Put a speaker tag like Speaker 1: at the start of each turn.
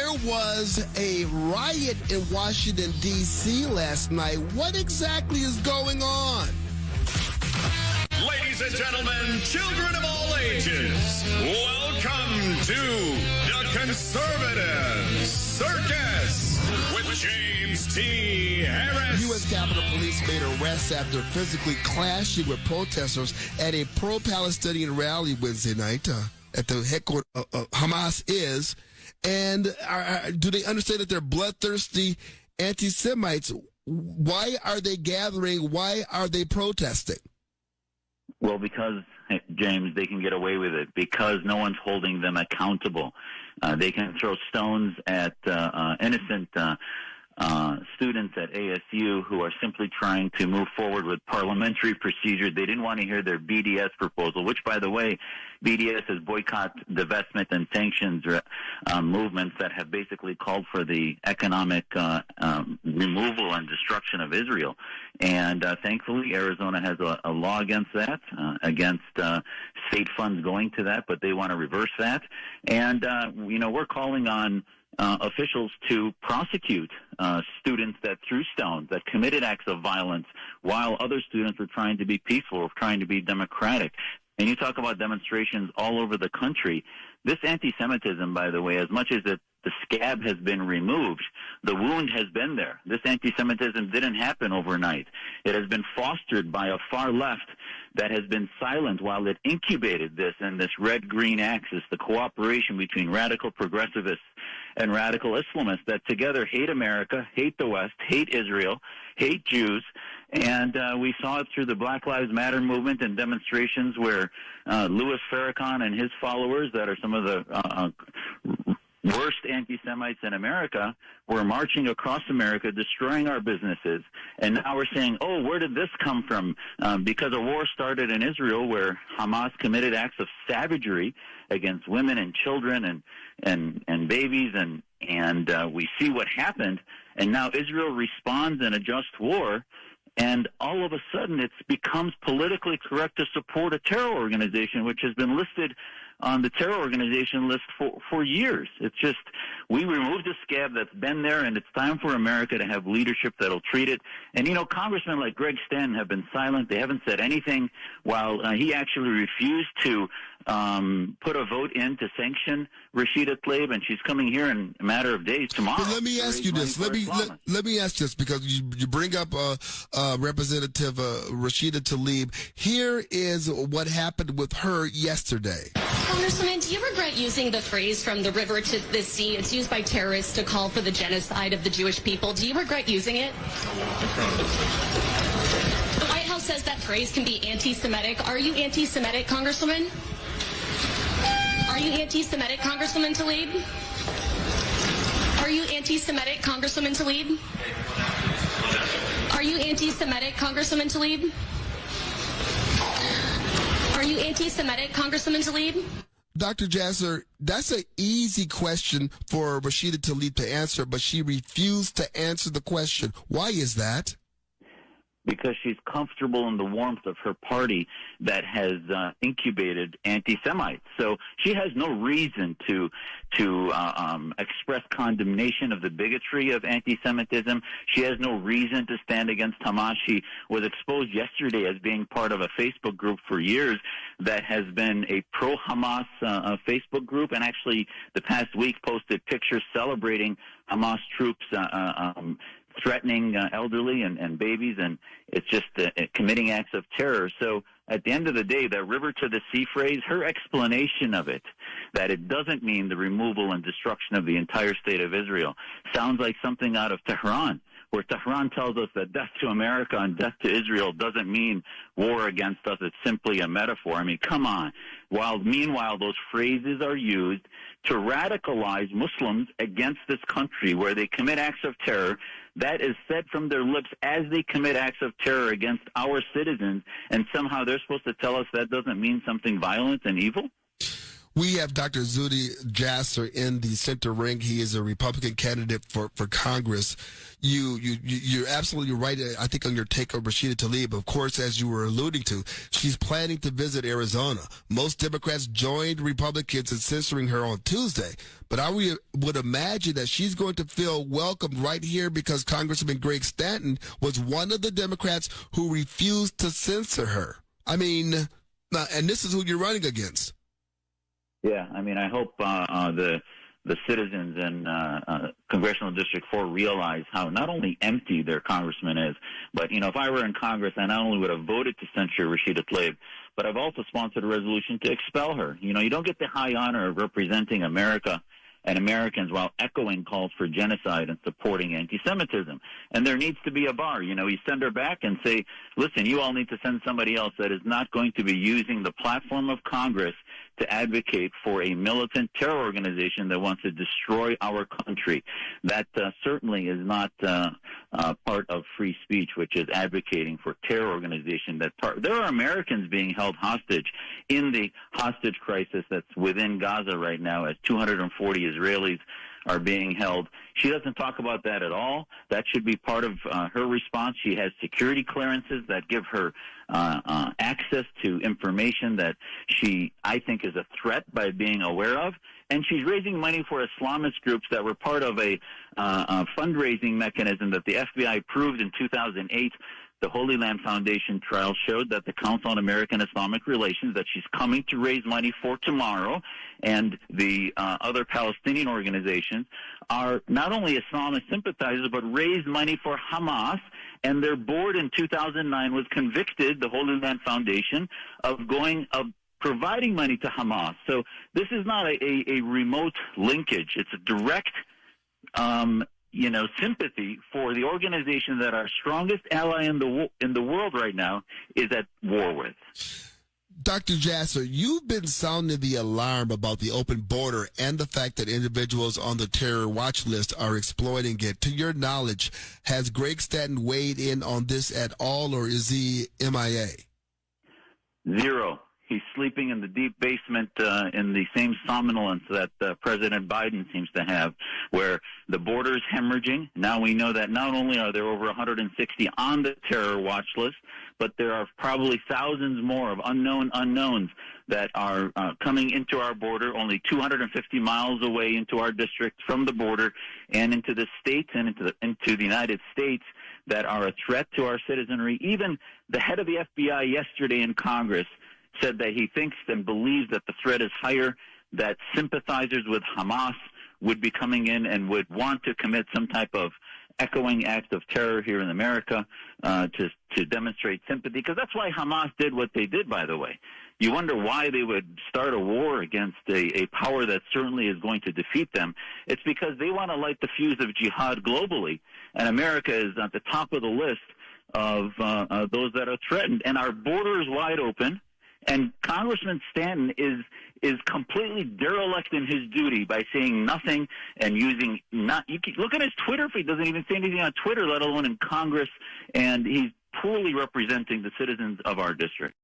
Speaker 1: There was a riot in Washington, D.C. last night. What exactly is going on?
Speaker 2: Ladies and gentlemen, children of all ages, welcome to the Conservative Circus with James T. Harris.
Speaker 1: U.S. Capitol Police made arrests after physically clashing with protesters at a pro-Palestinian rally Wednesday night at the headquarters Hamas is. And do they understand that they're bloodthirsty anti-Semites? Why are they gathering? Why are they protesting?
Speaker 3: Well, because, James, they can get away with it because no one's holding them accountable. They can throw stones at innocent students at ASU who are simply trying to move forward with parliamentary procedure. They didn't want to hear their BDS proposal, which, by the way, BDS is boycott, divestment, and sanctions movements that have basically called for the economic removal and destruction of Israel. And thankfully, Arizona has a law against that, against state funds going to that, but they want to reverse that. And, we're calling on officials to prosecute students that threw stones, that committed acts of violence, while other students were trying to be peaceful, trying to be democratic. And you talk about demonstrations all over the country. This anti-Semitism, by the way, as much as the scab has been removed, the wound has been there. This anti-Semitism didn't happen overnight. It has been fostered by a far left that has been silent while it incubated this and this red-green axis, the cooperation between radical progressivists and radical Islamists that together hate America, hate the West, hate Israel, hate Jews. And we saw it through the Black Lives Matter movement and demonstrations where Louis Farrakhan and his followers, that are some of the worst anti-Semites in America, were marching across America, destroying our businesses. And now we're saying, oh, where did this come from? Because a war started in Israel where Hamas committed acts of savagery against women and children and babies, and we see what happened. And now Israel responds in a just war, and all of a sudden it becomes politically correct to support a terror organization, which has been listed on the terror organization list for years. It's just, we removed a scab that's been there, and it's time for America to have leadership that'll treat it. And, congressmen like Greg Stanton have been silent. They haven't said anything, while he actually refused to put a vote in to sanction Rashida Tlaib, and she's coming here in a matter of days tomorrow.
Speaker 1: But let me ask you this. Let me ask this, because you bring up Representative Rashida Tlaib. Here is what happened with her yesterday.
Speaker 4: Congresswoman, do you regret using the phrase "from the river to the sea"? It's used by terrorists to call for the genocide of the Jewish people. Do you regret using it? The White House says that phrase can be anti-Semitic. Are you anti-Semitic, Congresswoman? Are you anti-Semitic, Congresswoman Tlaib? Are you anti-Semitic, Congresswoman Tlaib? Are you anti-Semitic, Congresswoman Tlaib? Are you anti-Semitic, Congresswoman Talib?
Speaker 1: Dr. Jasser, that's an easy question for Rashida Tlaib to answer, but she refused to answer the question. Why is that?
Speaker 3: Because she's comfortable in the warmth of her party that has incubated anti-Semites. So she has no reason to express condemnation of the bigotry of anti-Semitism. She has no reason to stand against Hamas. She was exposed yesterday as being part of a Facebook group for years that has been a pro-Hamas Facebook group, and actually the past week posted pictures celebrating Hamas troops threatening elderly and babies, and it's just committing acts of terror. So at the end of the day, that river to the sea phrase, her explanation of it, that it doesn't mean the removal and destruction of the entire state of Israel, sounds like something out of Tehran, where Tehran tells us that death to America and death to Israel doesn't mean war against us. It's simply a metaphor. I mean, come on. Meanwhile, those phrases are used to radicalize Muslims against this country where they commit acts of terror. That is said from their lips as they commit acts of terror against our citizens, and somehow they're supposed to tell us that doesn't mean something violent and evil?
Speaker 1: We have Dr. Zuhdi Jasser in the center ring. He is a Republican candidate for Congress. You're absolutely right, I think, on your take on Rashida Tlaib. Of course, as you were alluding to, she's planning to visit Arizona. Most Democrats joined Republicans in censoring her on Tuesday. But I would imagine that she's going to feel welcomed right here because Congressman Greg Stanton was one of the Democrats who refused to censor her. I mean, and this is who you're running against.
Speaker 3: Yeah, I mean, I hope the citizens in Congressional District 4 realize how not only empty their congressman is, but, if I were in Congress, I not only would have voted to censure Rashida Tlaib, but I've also sponsored a resolution to expel her. You don't get the high honor of representing America and Americans while echoing calls for genocide and supporting anti-Semitism. And there needs to be a bar. You send her back and say, listen, you all need to send somebody else that is not going to be using the platform of Congress to advocate for a militant terror organization that wants to destroy our country. That certainly is not part of free speech, which is advocating for terror organization. There are Americans being held hostage in the hostage crisis that's within Gaza right now, as 240 Israelis are being held. She doesn't talk about that at all. That should be part of her response. She has security clearances that give her access to information that she, I think, is a threat by being aware of. And she's raising money for Islamist groups that were part of a fundraising mechanism that the FBI proved in 2008. The Holy Land Foundation trial showed that the Council on American Islamic Relations, that she's coming to raise money for tomorrow, and the other Palestinian organizations are not only Islamist sympathizers, but raised money for Hamas. And their board in 2009 was convicted, the Holy Land Foundation, of providing money to Hamas. So this is not a remote linkage. It's a direct sympathy for the organization that our strongest ally in the world right now is at war with.
Speaker 1: Dr. Jasser, you've been sounding the alarm about the open border and the fact that individuals on the terror watch list are exploiting it. To your knowledge, has Greg Stanton weighed in on this at all, or is he MIA?
Speaker 3: Zero. He's sleeping in the deep basement in the same somnolence that President Biden seems to have, where the border is hemorrhaging. Now we know that not only are there over 160 on the terror watch list, but there are probably thousands more of unknown unknowns that are coming into our border, only 250 miles away into our district from the border and into the states and into the United States, that are a threat to our citizenry. Even the head of the FBI yesterday in Congress said that he thinks and believes that the threat is higher, that sympathizers with Hamas would be coming in and would want to commit some type of echoing act of terror here in America to demonstrate sympathy, because that's why Hamas did what they did, by the way. You wonder why they would start a war against a power that certainly is going to defeat them. It's because they want to light the fuse of jihad globally, and America is at the top of the list of those that are threatened. And our border is wide open. And Congressman Stanton is completely derelict in his duty by saying nothing and using look at his Twitter feed. Doesn't even say anything on Twitter, let alone in Congress. And he's poorly representing the citizens of our district.